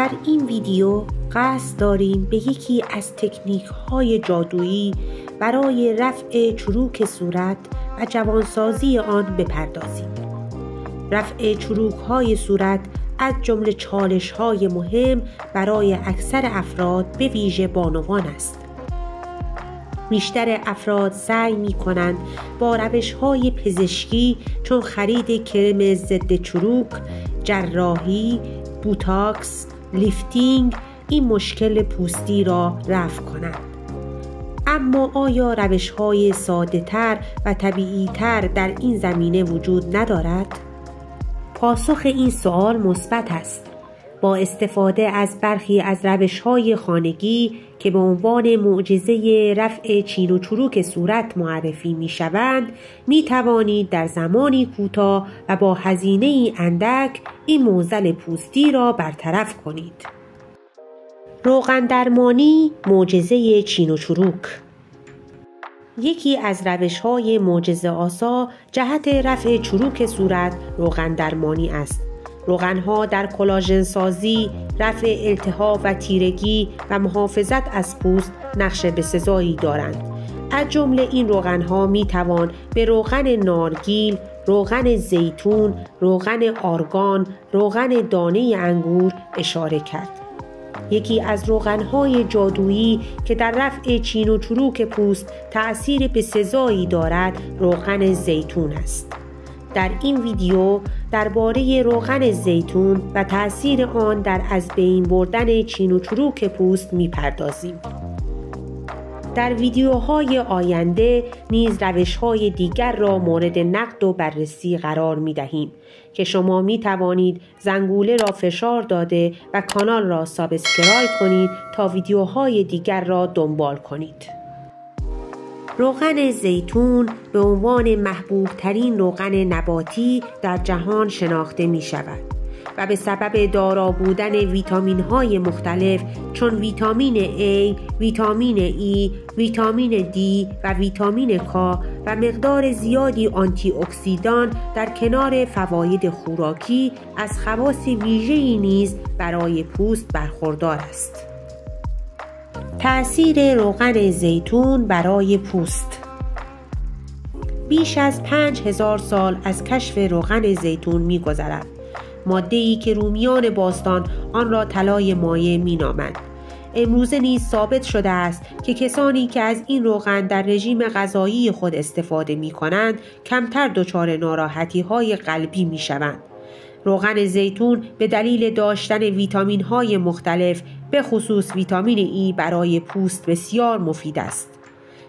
در این ویدیو قصد داریم به یکی از تکنیک‌های جادویی برای رفع چروک صورت و جوانسازی آن بپردازیم. رفع چروک‌های صورت از جمله چالش‌های مهم برای اکثر افراد به ویژه بانوان است. بیشتر افراد سعی می‌کنند با روش‌های پزشکی چون خرید کرم ضد چروک، جراحی، بوتاکس، لیفتینگ این مشکل پوستی را رفع کنند. اما آیا روش‌های ساده‌تر و طبیعی‌تر در این زمینه وجود ندارد؟ پاسخ این سوال مثبت است. با استفاده از برخی از روش‌های خانگی که به عنوان معجزه رفع چین و چروک صورت معرفی می‌شوند، می‌توانید در زمانی کوتاه و با هزینه‌ای اندک این معضل پوستی را برطرف کنید. روغن درمانی معجزه چین و چروک. یکی از روش‌های معجزه‌آسا جهت رفع چروک صورت روغن درمانی است. روغن‌ها در کلاژن سازی، رفع التهاب و تیرگی و محافظت از پوست نقش بسزایی دارند. از جمله این روغن‌ها می‌توان به روغن نارگیل، روغن زیتون، روغن آرگان، روغن دانه انگور اشاره کرد. یکی از روغن‌های جادویی که در رفع چین و چروک پوست تأثیر بسزایی دارد روغن زیتون است. در این ویدیو درباره روغن زیتون و تأثیر آن در از بین بردن چین و چروک پوست می‌پردازیم. در ویدیوهای آینده نیز روش‌های دیگر را مورد نقد و بررسی قرار می‌دهیم که شما می‌توانید زنگوله را فشار داده و کانال را سابسکرایب کنید تا ویدیوهای دیگر را دنبال کنید. روغن زیتون به عنوان محبوب ترین روغن نباتی در جهان شناخته می شود و به سبب دارا بودن ویتامین های مختلف چون ویتامین A، ویتامین E، ویتامین D و ویتامین K و مقدار زیادی آنتی اکسیدان در کنار فواید خوراکی از خواص ویژه‌ای نیز برای پوست برخوردار است. تأثیر روغن زیتون برای پوست. بیش از 5000 سال از کشف روغن زیتون می‌گذرد. ماده‌ای که رومیان باستان آن را طلای مایع می‌نامند. امروزه نیز ثابت شده است که کسانی که از این روغن در رژیم غذایی خود استفاده می‌کنند کمتر دچار ناراحتی‌های قلبی می‌شوند. روغن زیتون به دلیل داشتن ویتامین‌های مختلف به خصوص ویتامین ای برای پوست بسیار مفید است.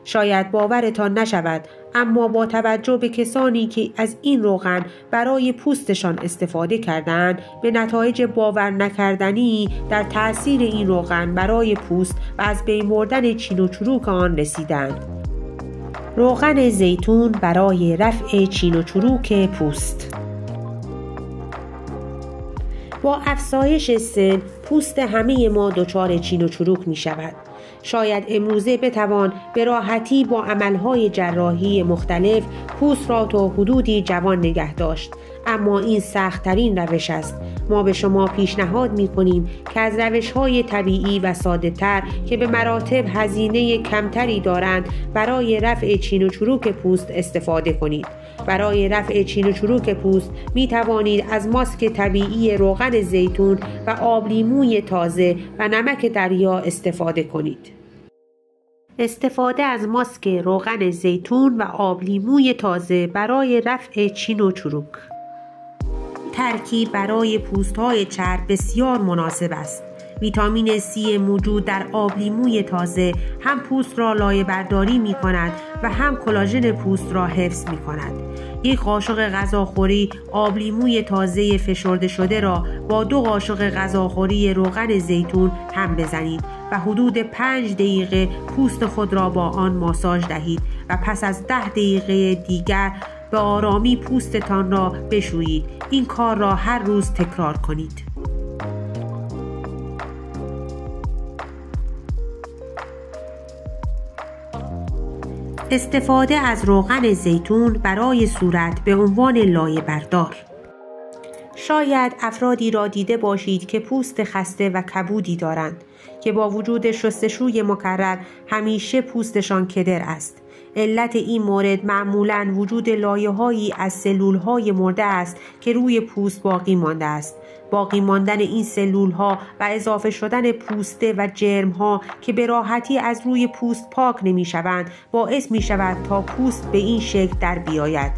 شاید باورتان نشود اما با توجه به کسانی که از این روغن برای پوستشان استفاده کردند به نتایج باور نکردنی در تأثیر این روغن برای پوست و از بین بردن چین و چروک آن رسیدند. روغن زیتون برای رفع چین و چروک پوست. با افزایش سن پوست همه ما دچار چین و چروک می شود. شاید امروزه بتوان به راحتی با عملهای جراحی مختلف پوست را تا حدودی جوان نگه داشت، اما این سخت‌ترین روش است. ما به شما پیشنهاد می‌کنیم که از روش‌های طبیعی و ساده‌تر که به مراتب هزینه کمتری دارند برای رفع چین و چروک پوست استفاده کنید. برای رفع چین و چروک پوست می توانید از ماسک طبیعی روغن زیتون و آب لیموی تازه و نمک دریا استفاده کنید. استفاده از ماسک روغن زیتون و آب لیموی تازه برای رفع چین و چروک. ترکیب برای پوست‌های چرب بسیار مناسب است. ویتامین C موجود در آب لیموی تازه هم پوست را لایه برداری می کند و هم کلاژن پوست را حفظ می کند. یک قاشق غذاخوری آب لیموی تازه فشرده شده را با 2 قاشق غذاخوری روغن زیتون هم بزنید و حدود 5 دقیقه پوست خود را با آن ماساژ دهید و پس از 10 دقیقه دیگر به آرامی پوستتان را بشویید. این کار را هر روز تکرار کنید. استفاده از روغن زیتون برای صورت به عنوان لایه بردار. شاید افرادی را دیده باشید که پوست خسته و کبودی دارند که با وجود شستشوی مکرر همیشه پوستشان کدر است. علت این مورد معمولاً وجود لایه‌هایی از سلول‌های مرده است که روی پوست باقی مانده است. باقی ماندن این سلول‌ها و اضافه شدن پوسته و جرم‌ها که به راحتی از روی پوست پاک نمی‌شوند باعث می‌شود تا پوست به این شکل در بیاید.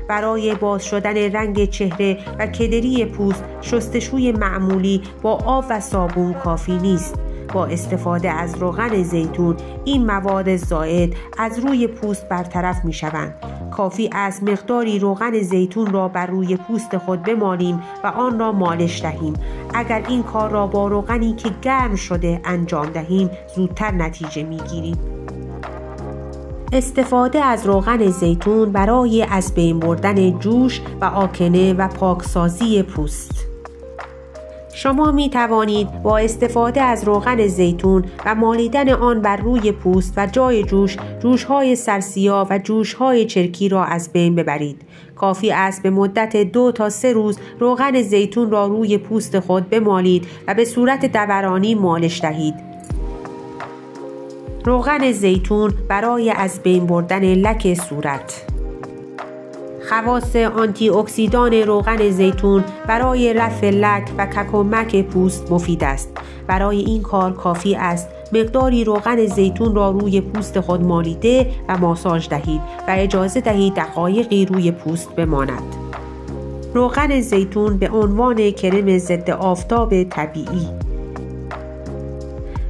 برای باز شدن رنگ چهره و کدری پوست شستشوی معمولی با آب و صابون کافی نیست. با استفاده از روغن زیتون این مواد زائد از روی پوست برطرف می شوند. کافی است مقداری روغن زیتون را بر روی پوست خود بمالیم و آن را مالش دهیم. اگر این کار را با روغنی که گرم شده انجام دهیم زودتر نتیجه می گیریم. استفاده از روغن زیتون برای از بین بردن جوش و آکنه و پاکسازی پوست. شما می توانید با استفاده از روغن زیتون و مالیدن آن بر روی پوست و جای جوش‌های سرسیاه و جوش‌های چرکی را از بین ببرید. کافی است به مدت 2 تا 3 روز روغن زیتون را روی پوست خود بمالید و به صورت دورانی مالش دهید. روغن زیتون برای از بین بردن لک صورت. خواص آنتی اکسیدان روغن زیتون برای رفع لک و کک و مک پوست مفید است. برای این کار کافی است مقداری روغن زیتون را روی پوست خود مالیده و ماساژ دهید و اجازه دهید دقایقی روی پوست بماند. روغن زیتون به عنوان کرم ضد آفتاب طبیعی.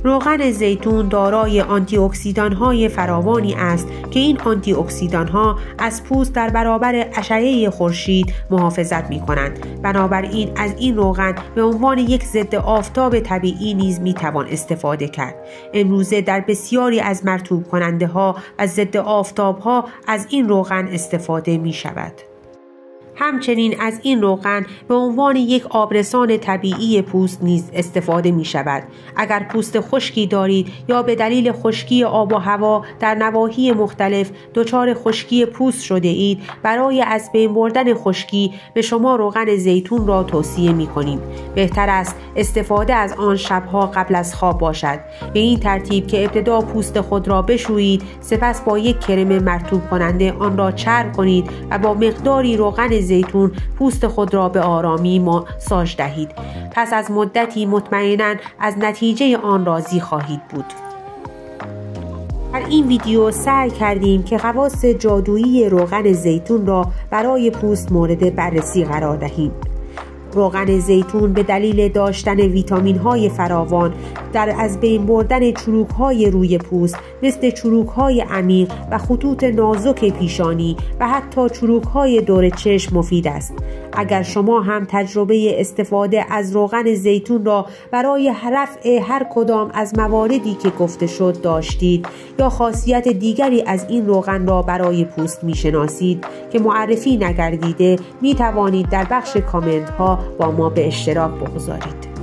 روغن زیتون دارای آنتی اکسیدان‌های فراوانی است که این آنتی اکسیدان‌ها از پوست در برابر اشعه خورشید محافظت می‌کنند. بنابراین از این روغن به عنوان یک ضد آفتاب طبیعی نیز می‌توان استفاده کرد. امروزه در بسیاری از مرطوب کننده‌ها و ضد آفتاب‌ها از این روغن استفاده می‌شود. همچنین از این روغن به عنوان یک آبرسان طبیعی پوست نیز استفاده می شود. اگر پوست خشکی دارید یا به دلیل خشکی آب و هوا در نواحی مختلف دچار خشکی پوست شده اید، برای از بین بردن خشکی به شما روغن زیتون را توصیه می کنیم. بهتر است استفاده از آن شبها قبل از خواب باشد. به این ترتیب که ابتدا پوست خود را بشویید، سپس با یک کرم مرطوب کننده آن را چرب کنید و با مقداری روغن زیتون پوست خود را به آرامی ماساژ دهید. پس از مدتی مطمئناً از نتیجه آن راضی خواهید بود. در این ویدیو سعی کردیم که خواص جادویی روغن زیتون را برای پوست مورد بررسی قرار دهیم. روغن زیتون به دلیل داشتن ویتامین‌های فراوان در از بین بردن چروک‌های روی پوست مثل چروک‌های عمیق و خطوط نازک پیشانی و حتی چروک‌های دور چشم مفید است. اگر شما هم تجربه استفاده از روغن زیتون را برای رفع هر کدام از مواردی که گفته شد داشتید یا خاصیت دیگری از این روغن را برای پوست می‌شناسید که معرفی نگردیده، می‌توانید در بخش کامنت ها با ما به اشتراک بگذارید.